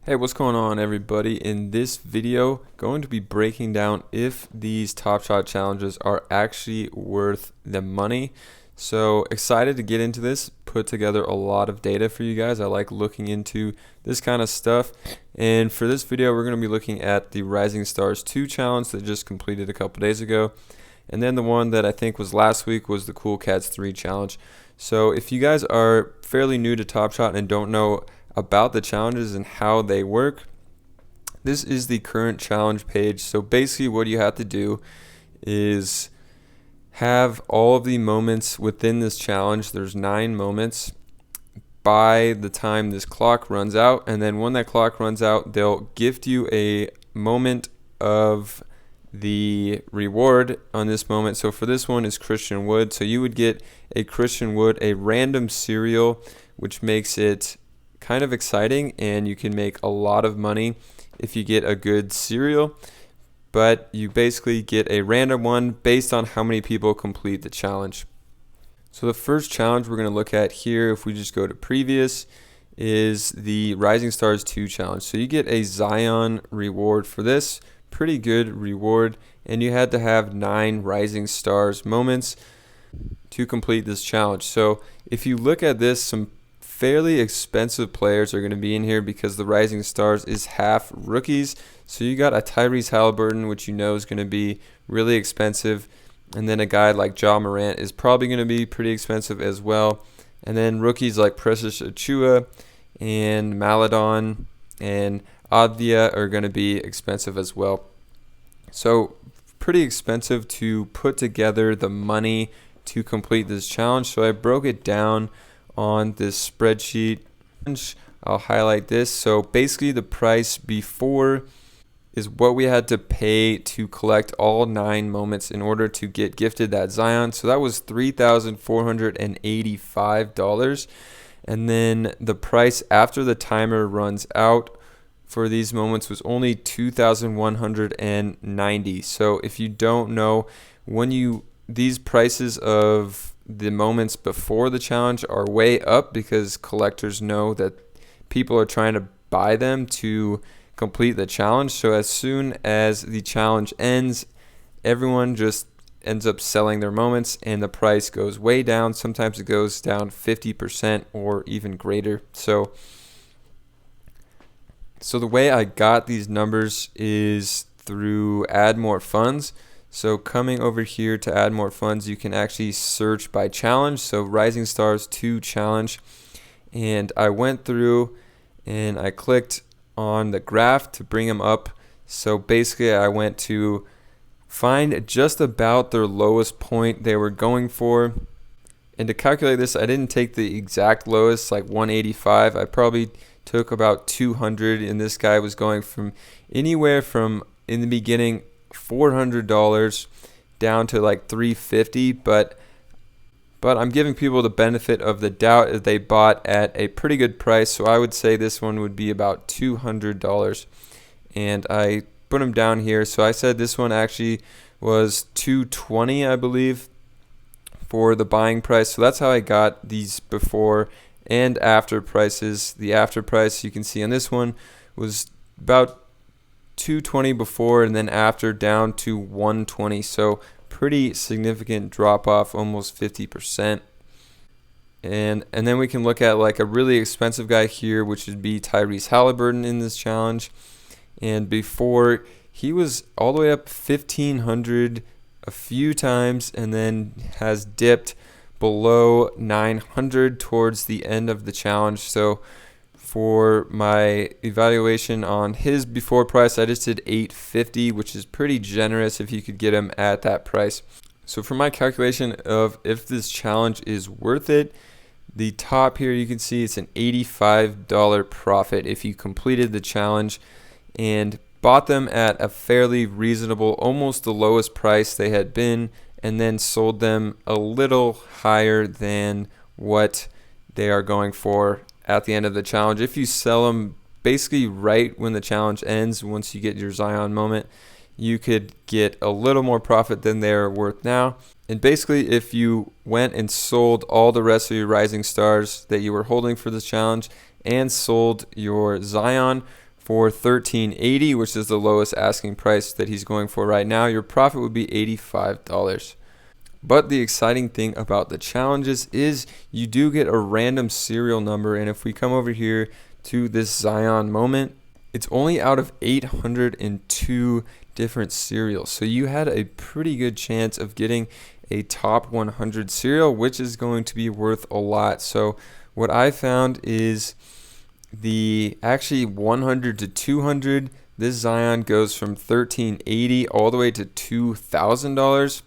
Hey, what's going on everybody? In this video, going to be breaking down if these Top Shot challenges are actually worth the money. So excited to get into this, put together a lot of data for you guys. I like looking into this kind of stuff. And for this video, we're going to be looking at the Rising Stars 2 challenge that just completed a couple days ago. And then the one that I think was last week was the Cool Cats 3 challenge. So if you guys are fairly new to Top Shot and don't know about the challenges and how they work, this is the current challenge page. So basically what you have to do is have all of the moments within this challenge. There's 9 moments by the time this clock runs out, and then when that clock runs out, they'll gift you a moment of the reward on this moment. So for this one is Christian Wood. So you would get a Christian Wood, a random cereal, which makes it kind of exciting, and you can make a lot of money if you get a good cereal, but you basically get a random one based on how many people complete the challenge. So the first challenge we're going to look at here, if we just go to previous, is the Rising Stars 2 challenge. So you get a Zion reward for this, pretty good reward, and you had to have 9 Rising Stars moments to complete this challenge. So if you look at this, some fairly expensive players are going to be in here because the Rising Stars is half rookies. So you got a Tyrese Halliburton, which you know is going to be really expensive, and then a guy like Ja Morant is probably going to be pretty expensive as well. And then rookies like Precious Achua and Maladon and Advia are going to be expensive as well. So pretty expensive to put together the money to complete this challenge. So I broke it down on this spreadsheet. I'll highlight this. So basically the price before is what we had to pay to collect all 9 moments in order to get gifted that Zion. So that was $3,485. And then the price after the timer runs out for these moments was only $2,190. So if you don't know, these prices of the moments before the challenge are way up because collectors know that people are trying to buy them to complete the challenge. So as soon as the challenge ends, everyone just ends up selling their moments and the price goes way down. Sometimes it goes down 50% or even greater. So the way I got these numbers is through Add More Funds. So coming over here to Add More Funds, you can actually search by challenge. So Rising Stars 2 challenge. And I went through and I clicked on the graph to bring them up. So basically I went to find just about their lowest point they were going for. And to calculate this, I didn't take the exact lowest, like 185. I probably took about 200, and this guy was going from anywhere from, in the beginning, $400 down to like $350, but I'm giving people the benefit of the doubt if they bought at a pretty good price. So I would say this one would be about $200, and I put them down here. So I said this one actually was $220, I believe, for the buying price. So that's how I got these before and after prices. The after price you can see on this one was about $220 before, and then after down to $120. So pretty significant drop off, almost 50%. And then we can look at like a really expensive guy here, which would be Tyrese Halliburton in this challenge. And before, he was all the way up $1,500 a few times, and then has dipped below $900 towards the end of the challenge. So for my evaluation on his before price, I just did $850, which is pretty generous if you could get him at that price. So for my calculation of if this challenge is worth it, the top here you can see it's an $85 profit if you completed the challenge and bought them at a fairly reasonable, almost the lowest price they had been, and then sold them a little higher than what they are going for at the end of the challenge. If you sell them basically right when the challenge ends, once you get your Zion moment, you could get a little more profit than they're worth now. And basically, if you went and sold all the rest of your Rising Stars that you were holding for this challenge and sold your Zion for $13.80, which is the lowest asking price that he's going for right now, your profit would be $85. But the exciting thing about the challenges is you do get a random serial number, and if we come over here to this Zion moment, it's only out of 802 different serials. So you had a pretty good chance of getting a top 100 serial, which is going to be worth a lot. So what I found is the actually 100 to 200, this Zion goes from $13.80 all the way to $2,000.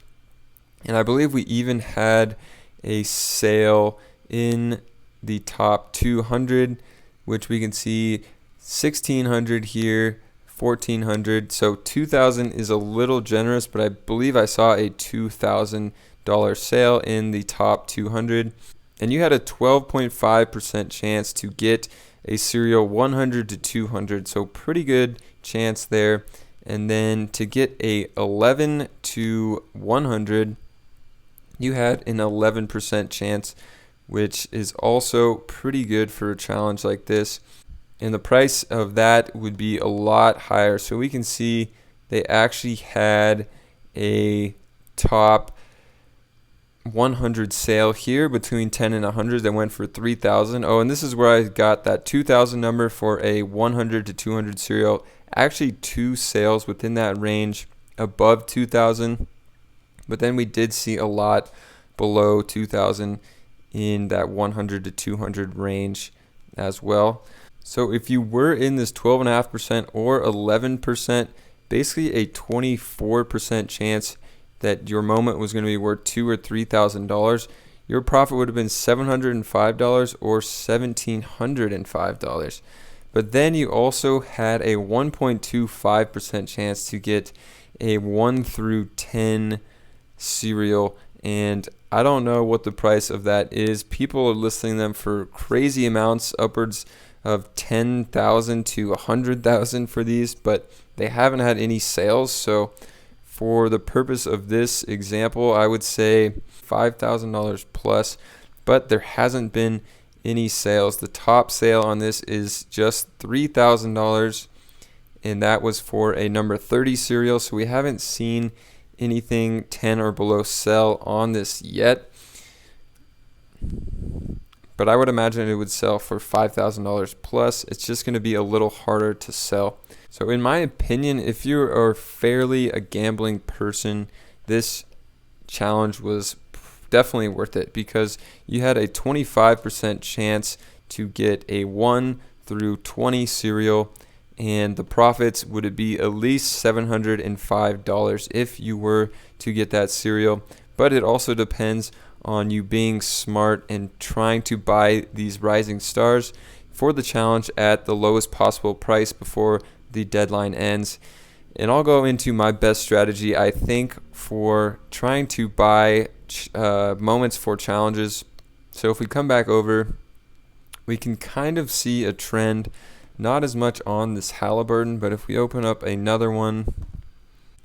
And I believe we even had a sale in the top 200, which we can see 1,600 here, 1,400. So 2,000 is a little generous, but I believe I saw a $2,000 sale in the top 200. And you had a 12.5% chance to get a serial 100 to 200. So pretty good chance there. And then to get a 11 to 100, you had an 11% chance, which is also pretty good for a challenge like this. And the price of that would be a lot higher. So we can see they actually had a top 100 sale here between 10 and 100 that went for 3,000. Oh, and this is where I got that 2,000 number for a 100 to 200 serial. Actually, 2 sales within that range above 2,000. But then we did see a lot below 2,000 in that 100 to 200 range as well. So if you were in this 12.5% or 11%, basically a 24% chance that your moment was going to be worth $2,000 or $3,000, your profit would have been $705 or $1,705. But then you also had a 1.25% chance to get a 1 through 10 serial, and I don't know what the price of that is. People are listing them for crazy amounts, upwards of 10,000 to 100,000 for these, but they haven't had any sales. So for the purpose of this example, I would say $5,000 plus, but there hasn't been any sales. The top sale on this is just $3,000, and that was for a number 30 serial. So we haven't seen anything 10 or below sell on this yet, but I would imagine it would sell for $5,000 plus. It's just going to be a little harder to sell. So in my opinion, if you are fairly a gambling person, this challenge was definitely worth it, because you had a 25% chance to get a 1 through 20 serial, and the profits would be at least $705 if you were to get that serial. But it also depends on you being smart and trying to buy these rising stars for the challenge at the lowest possible price before the deadline ends. And I'll go into my best strategy, I think, for trying to buy moments for challenges. So if we come back over, we can kind of see a trend. Not as much on this Halliburton, but if we open up another one,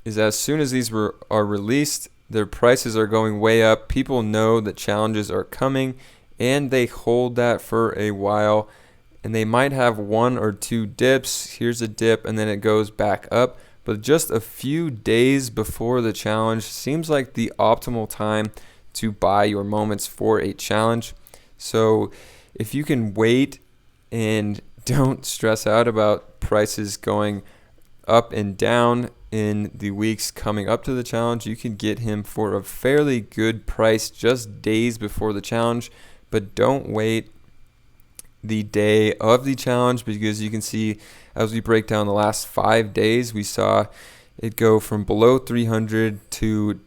is as soon as these are released, their prices are going way up. People know that challenges are coming, and they hold that for a while, and they might have 1 or 2 dips. Here's a dip, and then it goes back up. But just a few days before the challenge seems like the optimal time to buy your moments for a challenge. So if you can wait and don't stress out about prices going up and down in the weeks coming up to the challenge, you can get him for a fairly good price just days before the challenge. But don't wait the day of the challenge, because you can see as we break down the last 5 days, we saw it go from below 300 to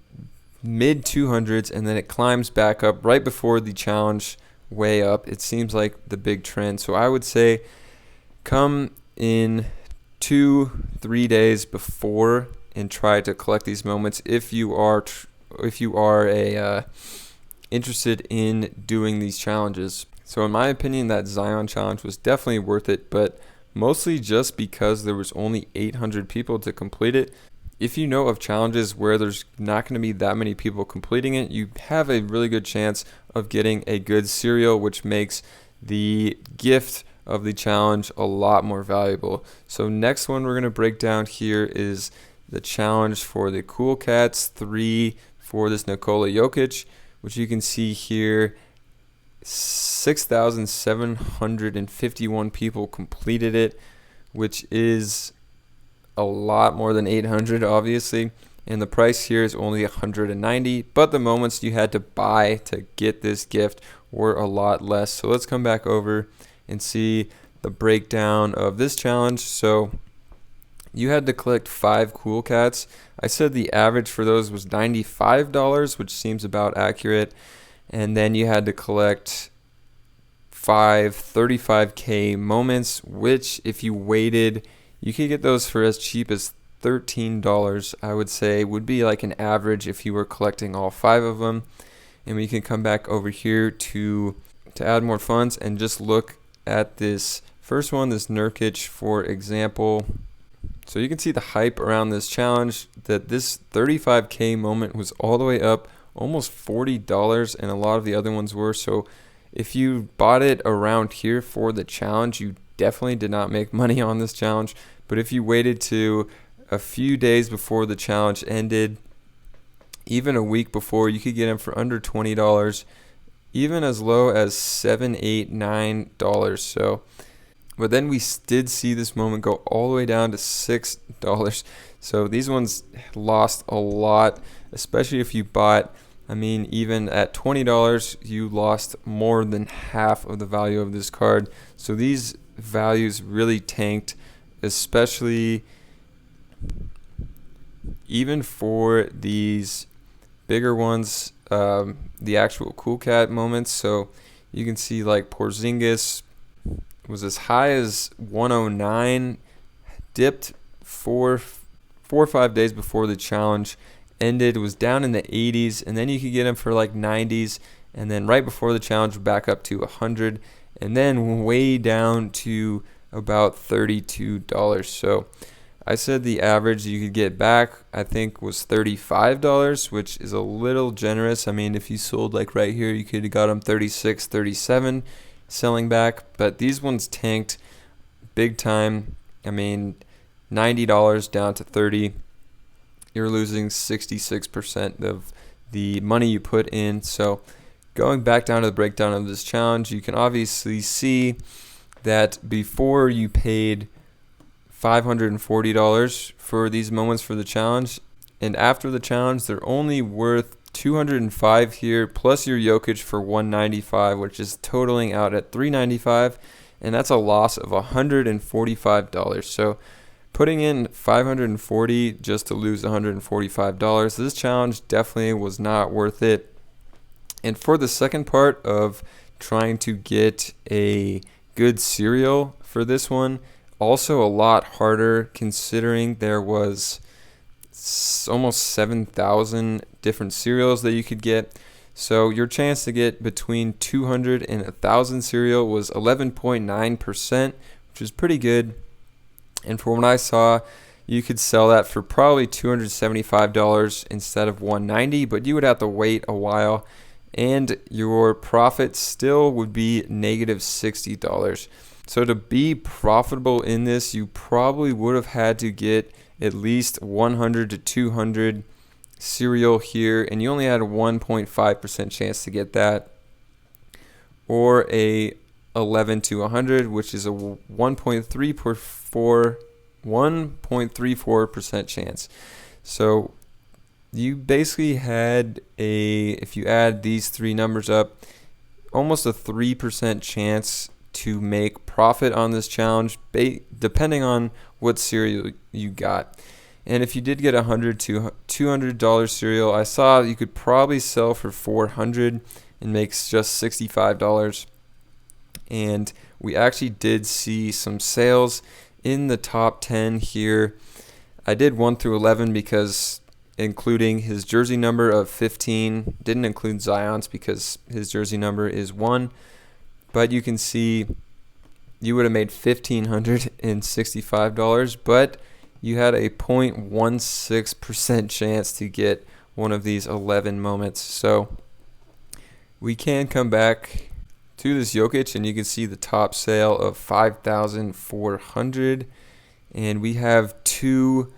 mid 200s, and then it climbs back up right before the challenge, way up. It seems like the big trend. So I would say come in 2-3 days before and try to collect these moments if you are interested in doing these challenges. So in my opinion, that Zion challenge was definitely worth it, but mostly just because there was only 800 people to complete it. If you know of challenges where there's not going to be that many people completing it, you have a really good chance of getting a good serial, which makes the gift of the challenge a lot more valuable. So next one we're going to break down here is the challenge for the Cool Cats 3 for this Nikola Jokic, which you can see here 6,751 people completed it, which is a lot more than 800 obviously, and the price here is only 190, but the moments you had to buy to get this gift were a lot less. So let's come back over and see the breakdown of this challenge. So you had to collect 5 Cool Cats. I said the average for those was $95, which seems about accurate. And then you had to collect 5 35K moments, which if you waited, you could get those for as cheap as $13, I would say, would be like an average if you were collecting all 5 of them. And we can come back over here to add more funds and just look at this first one, this Nurkic, for example. So you can see the hype around this challenge, that this 35K moment was all the way up almost $40, and a lot of the other ones were. So if you bought it around here for the challenge, you definitely did not make money on this challenge. But if you waited to a few days before the challenge ended, even a week before, you could get them for under $20, even as low as $7, $8, $9. So, but then we did see this moment go all the way down to $6. So these ones lost a lot, especially if you bought, I mean, even at $20, you lost more than half of the value of this card. So these values really tanked, especially even for these bigger ones, the actual Cool Cat moments. So you can see like Porzingis was as high as 109, dipped 4 or 5 days before the challenge ended, was down in the 80s, and then you could get him for like 90s, and then right before the challenge back up to 100, and then way down to about $32. So I said the average you could get back, I think, was $35, which is a little generous. I mean, if you sold like right here, you could have got them 36, 37 selling back, but these ones tanked big time. I mean, $90 down to $30. You're losing 66% of the money you put in. So going back down to the breakdown of this challenge, you can obviously see that before you paid $540 for these moments for the challenge, and after the challenge they're only worth $205 here, plus your Jokic for $195, which is totaling out at $395, and that's a loss of $145. So putting in $540 just to lose $145, this challenge definitely was not worth it. And for the second part of trying to get a good cereal for this one, also a lot harder, considering there was almost 7,000 different cereals that you could get. So your chance to get between 200 and 1,000 cereal was 11.9%, which is pretty good. And from what I saw, you could sell that for probably $275 instead of $190, but you would have to wait a while, and your profit still would be negative $60. So to be profitable in this, you probably would have had to get at least 100 to 200 cereal here, and you only had a 1.5% chance to get that, or a 11 to 100, which is a 1.34% chance. So you basically had if you add these three numbers up, almost a 3% chance to make profit on this challenge, depending on what cereal you got. And if you did get $100 to $200 cereal, I saw you could probably sell for $400 and makes just $65. And we actually did see some sales in the top 10 here. I did 1 through 11 because including his jersey number of 15, didn't include Zion's because his jersey number is 1. But you can see you would have made $1,565, but you had a 0.16% chance to get one of these 11 moments. So we can come back to this Jokic, and you can see the top sale of 5,400, and we have 2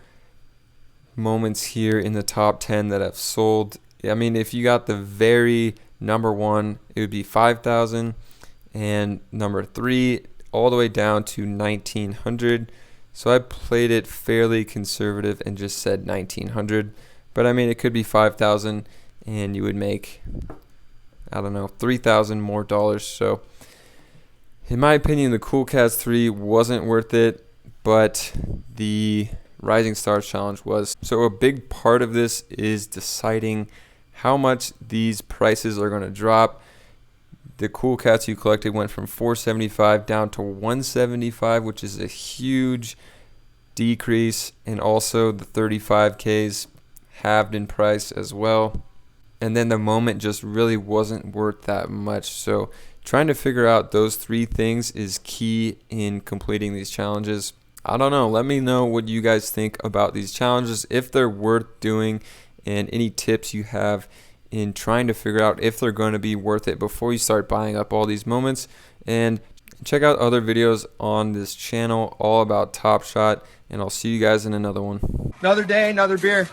moments here in the top 10 that have sold. I mean, if you got the very number 1, it would be 5,000, and number 3 all the way down to 1,900. So I played it fairly conservative and just said 1,900, but I mean, it could be 5,000 and you would make, I don't know, 3,000 more dollars. So in my opinion, the Cool Cats 3 wasn't worth it, but the Rising Stars Challenge was. So a big part of this is deciding how much these prices are going to drop. The Cool Cats you collected went from 475 down to 175, which is a huge decrease, and also the 35Ks halved in price as well. And then the moment just really wasn't worth that much. So trying to figure out those 3 things is key in completing these challenges. I don't know. Let me know what you guys think about these challenges, if they're worth doing, and any tips you have in trying to figure out if they're going to be worth it before you start buying up all these moments. And check out other videos on this channel all about Top Shot, and I'll see you guys in another one. Another day, another beer.